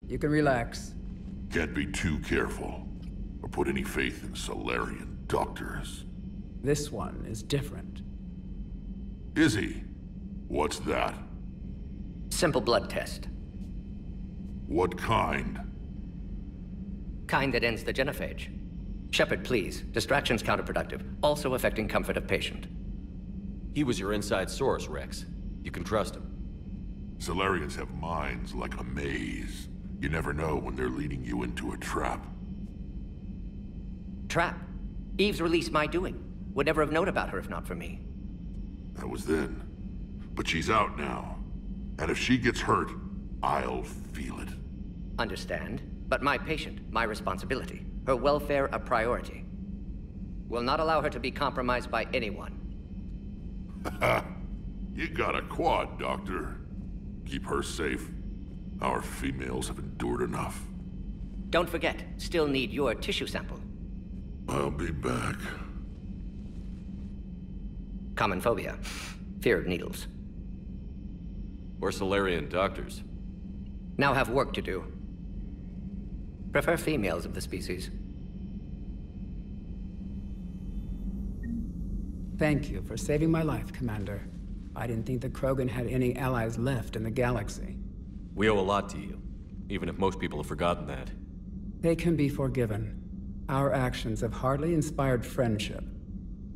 You can relax. Can't be too careful, or put any faith in Solarian doctors. This one is different. Is he? What's that? Simple blood test. What kind? Kind that ends the genophage. Shepard, please. Distraction's counterproductive, also affecting comfort of patient. He was your inside source, Rex. You can trust him. Solarians have minds like a maze. You never know when they're leading you into a trap. Trap? Eve's release my doing. Would never have known about her if not for me. That was then. But she's out now. And if she gets hurt, I'll feel it. Understand. But my patient, my responsibility. Her welfare a priority. Will not allow her to be compromised by anyone. You got a quad, Doctor. Keep her safe. Our females have endured enough. Don't forget, still need your tissue sample. I'll be back. Common phobia. Fear of needles. We're Solarian doctors. Now have work to do. Prefer females of the species. Thank you for saving my life, Commander. I didn't think the Krogan had any allies left in the galaxy. We owe a lot to you, even if most people have forgotten that. They can be forgiven. Our actions have hardly inspired friendship.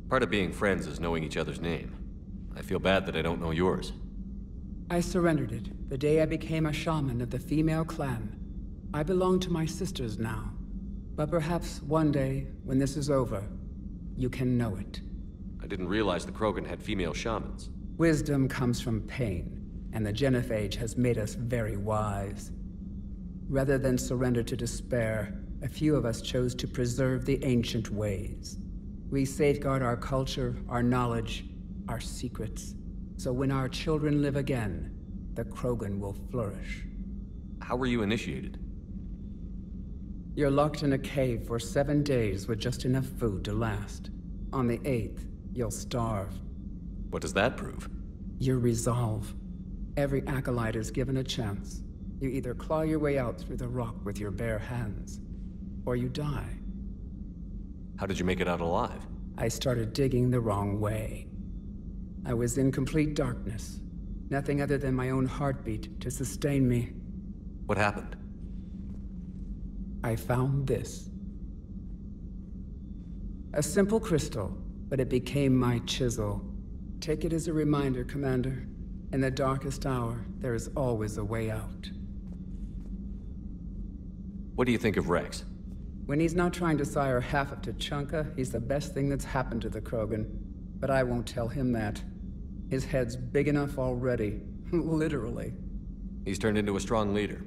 Part of being friends is knowing each other's name. I feel bad that I don't know yours. I surrendered it the day I became a shaman of the female clan. I belong to my sisters now. But perhaps one day, when this is over, you can know it. I didn't realize the Krogan had female shamans. Wisdom comes from pain, and the genophage has made us very wise. Rather than surrender to despair, a few of us chose to preserve the ancient ways. We safeguard our culture, our knowledge, our secrets. So when our children live again, the Krogan will flourish. How were you initiated? You're locked in a cave for 7 days with just enough food to last. On the 8th, you'll starve. What does that prove? Your resolve. Every acolyte is given a chance. You either claw your way out through the rock with your bare hands, or you die. How did you make it out alive? I started digging the wrong way. I was in complete darkness. Nothing other than my own heartbeat to sustain me. What happened? I found this. A simple crystal, but it became my chisel. Take it as a reminder, Commander. In the darkest hour, there is always a way out. What do you think of Rex? When he's not trying to sire half of Tuchanka, he's the best thing that's happened to the Krogan. But I won't tell him that. His head's big enough already. Literally. He's turned into a strong leader.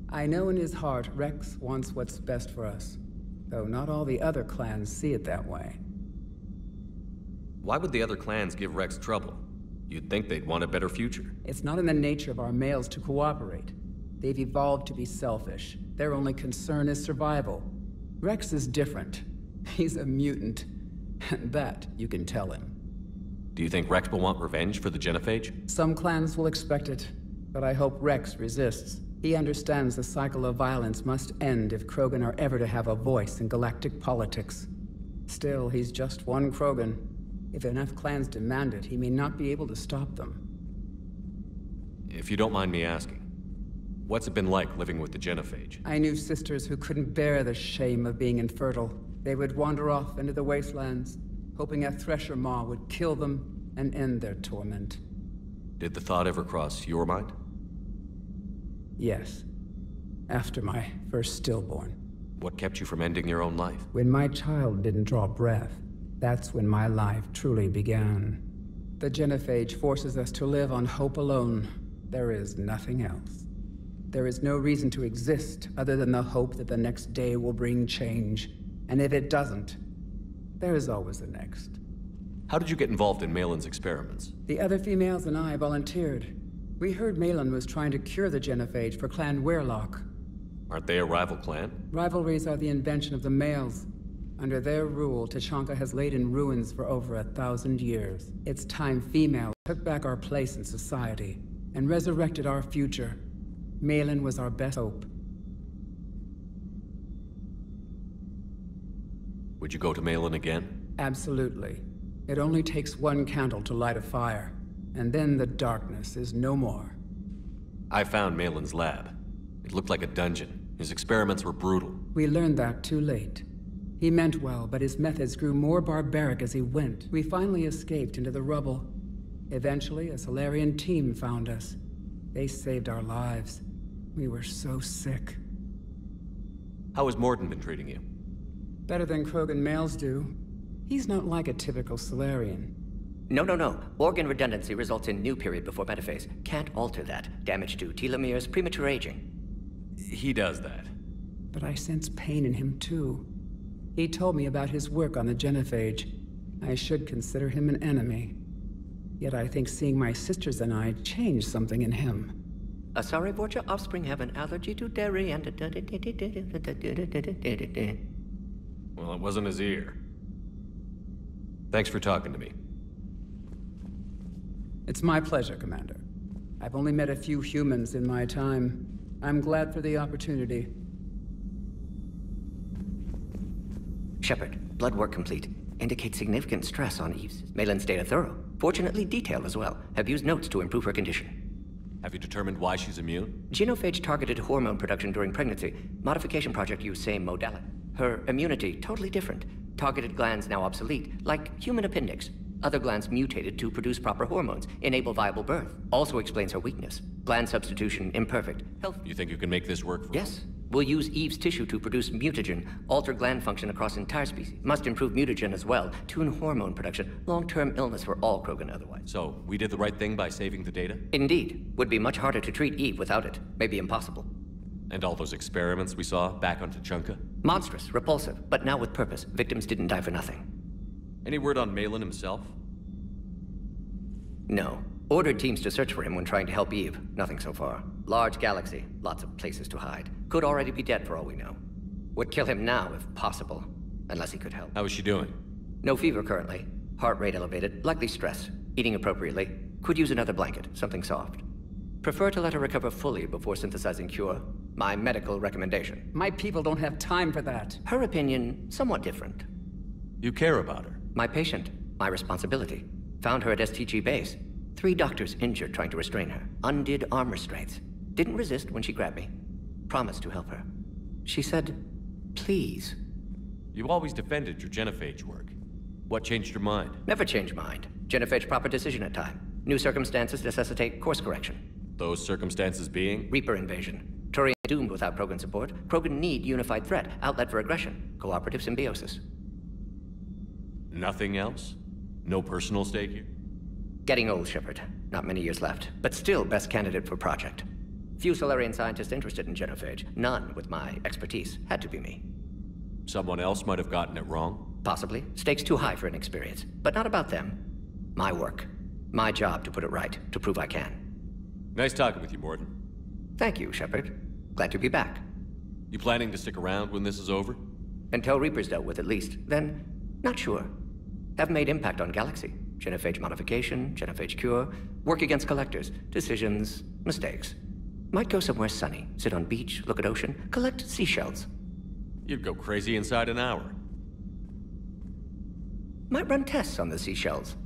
I know in his heart Rex wants what's best for us. Though not all the other clans see it that way. Why would the other clans give Rex trouble? You'd think they'd want a better future. It's not in the nature of our males to cooperate. They've evolved to be selfish. Their only concern is survival. Rex is different. He's a mutant. And that you can tell him. Do you think Rex will want revenge for the genophage? Some clans will expect it, but I hope Rex resists. He understands the cycle of violence must end if Krogan are ever to have a voice in galactic politics. Still, he's just one Krogan. If enough clans demand it, he may not be able to stop them. If you don't mind me asking, what's it been like living with the genophage? I knew sisters who couldn't bear the shame of being infertile. They would wander off into the wastelands, hoping a Thresher Maw would kill them and end their torment. Did the thought ever cross your mind? Yes. After my first stillborn. What kept you from ending your own life? When my child didn't draw breath, that's when my life truly began. The genophage forces us to live on hope alone. There is nothing else. There is no reason to exist other than the hope that the next day will bring change. And if it doesn't, there is always the next. How did you get involved in Malin's experiments? The other females and I volunteered. We heard Malin was trying to cure the genophage for Clan Weirlock. Aren't they a rival clan? Rivalries are the invention of the males. Under their rule, Tuchanka has laid in ruins for over 1,000 years. It's time females took back our place in society and resurrected our future. Malin was our best hope. Would you go to Malin again? Absolutely. It only takes one candle to light a fire, and then the darkness is no more. I found Malin's lab. It looked like a dungeon. His experiments were brutal. We learned that too late. He meant well, but his methods grew more barbaric as he went. We finally escaped into the rubble. Eventually, a Solarian team found us. They saved our lives. We were so sick. How has Mordin been treating you? Better than Krogan males do. He's not like a typical Solarian. No. Organ redundancy results in new period before metaphase. Can't alter that. Damage to telomeres, premature aging. He does that. But I sense pain in him too. He told me about his work on the genophage. I should consider him an enemy. Yet I think seeing my sisters and I changed something in him. Sorry, Vorcha offspring have an allergy to dairy and... Well, it wasn't his ear. Thanks for talking to me. It's my pleasure, Commander. I've only met a few humans in my time. I'm glad for the opportunity. Shepard, blood work complete. Indicates significant stress on Eve's. Malin's data thorough. Fortunately detailed as well. Have used notes to improve her condition. Have you determined why she's immune? Genophage targeted hormone production during pregnancy. Modification project used same modality. Her immunity, totally different. Targeted glands now obsolete, like human appendix. Other glands mutated to produce proper hormones, enable viable birth. Also explains her weakness. Gland substitution imperfect. Health. You think you can make this work for Yes. We'll use Eve's tissue to produce mutagen, alter gland function across entire species. Must improve mutagen as well, tune hormone production. Long-term illness for all Krogan otherwise. So, we did the right thing by saving the data? Indeed. Would be much harder to treat Eve without it. Maybe impossible. And all those experiments we saw back on Tuchanka? Monstrous, repulsive, but now with purpose. Victims didn't die for nothing. Any word on Malin himself? No. Ordered teams to search for him when trying to help Eve. Nothing so far. Large galaxy, lots of places to hide. Could already be dead for all we know. Would kill him now if possible. Unless he could help. How is she doing? No fever currently. Heart rate elevated, likely stress. Eating appropriately. Could use another blanket, something soft. Prefer to let her recover fully before synthesizing cure. My medical recommendation. My people don't have time for that. Her opinion, somewhat different. You care about her. My patient, my responsibility. Found her at STG base. 3 doctors injured trying to restrain her. Undid arm restraints. Didn't resist when she grabbed me. Promised to help her. She said, please. You always defended your genophage work. What changed your mind? Never change mind. Genophage proper decision at time. New circumstances necessitate course correction. Those circumstances being? Reaper invasion. Turian doomed without Krogan support. Krogan need unified threat, outlet for aggression. Cooperative symbiosis. Nothing else? No personal stake here? Getting old, Shepard. Not many years left, but still best candidate for project. Few Solarian scientists interested in genophage. None with my expertise. Had to be me. Someone else might have gotten it wrong? Possibly. Stakes too high for inexperience. But not about them. My work. My job to put it right, to prove I can. Nice talking with you, Mordin. Thank you, Shepard. Glad to be back. You planning to stick around when this is over? Until Reaper's dealt with at least. Then, not sure. Have made impact on Galaxy. Genophage modification, genophage cure, work against collectors, decisions, mistakes. Might go somewhere sunny, sit on beach, look at ocean, collect seashells. You'd go crazy inside an hour. Might run tests on the seashells.